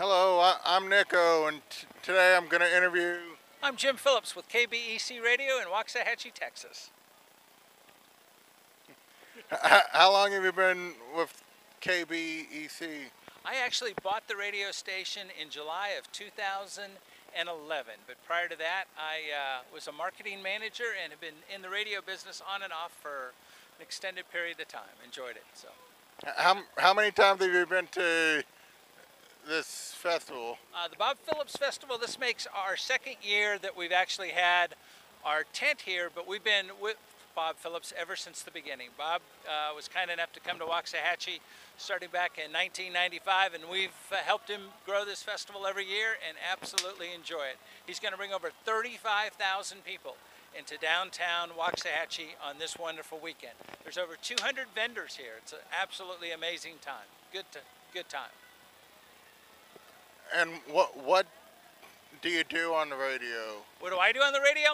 Hello, I'm Nico, and today I'm going to interview. I'm Jim Phillips with KBEC Radio in Waxahachie, Texas. How long have you been with KBEC? I actually bought the radio station in July of 2011, but prior to that I was a marketing manager and have been in the radio business on and off for an extended period of time. Enjoyed it. So. How many times have you been to this festival? The Bob Phillips Festival, this makes our second year that we've actually had our tent here, but we've been with Bob Phillips ever since the beginning. Bob was kind enough to come to Waxahachie starting back in 1995, and we've helped him grow this festival every year and absolutely enjoy it. He's going to bring over 35,000 people into downtown Waxahachie on this wonderful weekend. There's over 200 vendors here. It's an absolutely amazing time. Good time. And what do you do on the radio? What do I do on the radio?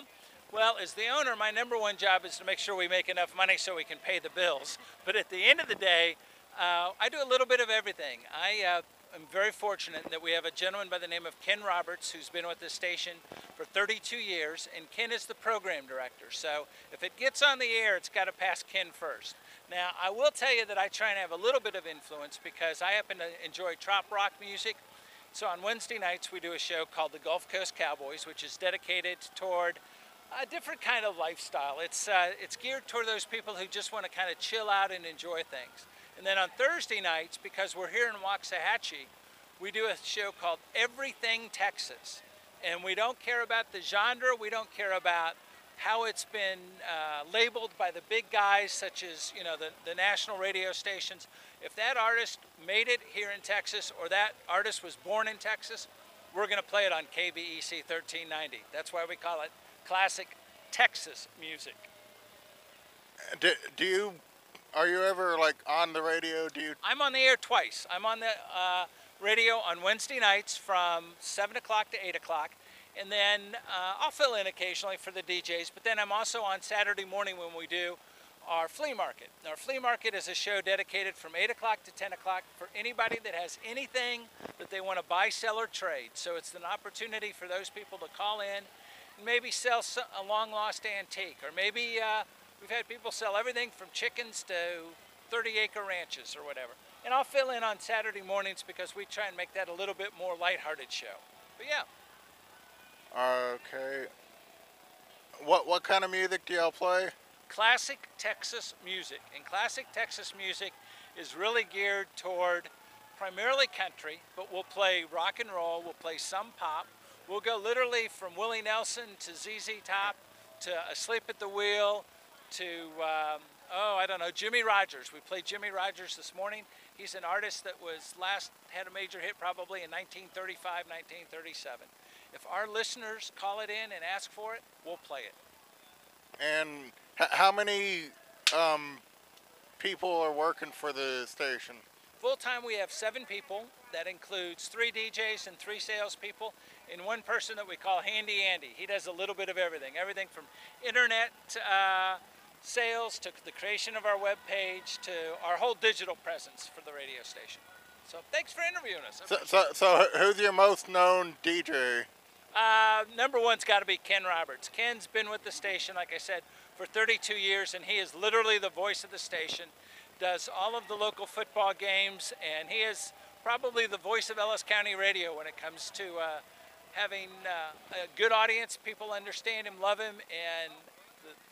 Well, as the owner, my number one job is to make sure we make enough money so we can pay the bills. But at the end of the day, I do a little bit of everything. I am very fortunate that we have a gentleman by the name of Ken Roberts who's been with this station for 32 years, and Ken is the program director. So if it gets on the air, it's got to pass Ken first. Now, I will tell you that I try and have a little bit of influence because I happen to enjoy trop rock music. So on Wednesday nights, we do a show called the Gulf Coast Cowboys, which is dedicated toward a different kind of lifestyle. It's geared toward those people who just want to kind of chill out and enjoy things. And then on Thursday nights, because we're here in Waxahachie, we do a show called Everything Texas. And we don't care about the genre, we don't care about how it's been labeled by the big guys such as the national radio stations. If that artist made it here in Texas or that artist was born in Texas, we're going to play it on KBEC 1390. That's why we call it classic Texas music. Are you ever like on the radio? I'm on the air twice. I'm on the radio on Wednesday nights from 7 o'clock to 8 o'clock. And then I'll fill in occasionally for the DJs, but then I'm also on Saturday morning when we do our flea market. Our flea market is a show dedicated from 8 o'clock to 10 o'clock for anybody that has anything that they want to buy, sell, or trade. So it's an opportunity for those people to call in and maybe sell a long-lost antique, or maybe we've had people sell everything from chickens to 30-acre ranches or whatever. And I'll fill in on Saturday mornings because we try and make that a little bit more lighthearted show. But yeah. Okay. What kind of music do y'all play? Classic Texas music. And classic Texas music is really geared toward primarily country, but we'll play rock and roll, we'll play some pop. We'll go literally from Willie Nelson to ZZ Top to Asleep at the Wheel to, I don't know, Jimmy Rogers. We played Jimmy Rogers this morning. He's an artist that had a major hit probably in 1935, 1937. If our listeners call it in and ask for it, we'll play it. And how many people are working for the station? Full-time, we have 7 people. That includes 3 DJs and 3 salespeople, and 1 person that we call Handy Andy. He does a little bit of everything from internet sales to the creation of our web page to our whole digital presence for the radio station. So thanks for interviewing us. So who's your most known DJ? Number one's got to be Ken Roberts. Ken's been with the station, like I said, for 32 years, and he is literally the voice of the station, does all of the local football games, and he is probably the voice of Ellis County radio when it comes to having a good audience. People understand him, love him, and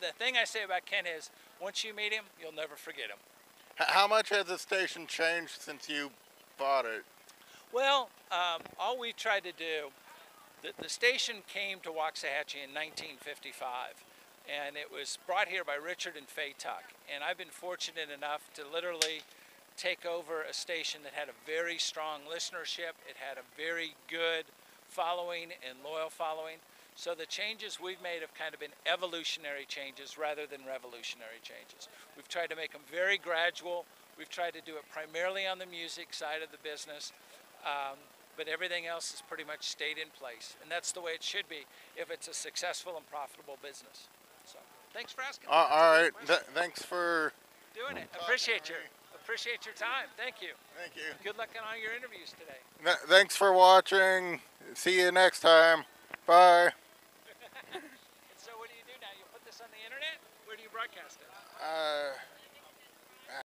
the thing I say about Ken is once you meet him, you'll never forget him. How much has the station changed since you bought it? Well, all we tried to do, the station came to Waxahachie in 1955, and it was brought here by Richard and Faye Tuck. And I've been fortunate enough to literally take over a station that had a very strong listenership. It had a very good following and loyal following. So the changes we've made have kind of been evolutionary changes rather than revolutionary changes. We've tried to make them very gradual. We've tried to do it primarily on the music side of the business. But everything else has pretty much stayed in place. And that's the way it should be if it's a successful and profitable business. So thanks for asking. All right. Thanks for doing it. Appreciate you. appreciate your time. Thank you. Thank you. Good luck on all your interviews today. Thanks for watching. See you next time. Bye. And so what do you do now? You put this on the internet? Where do you broadcast it?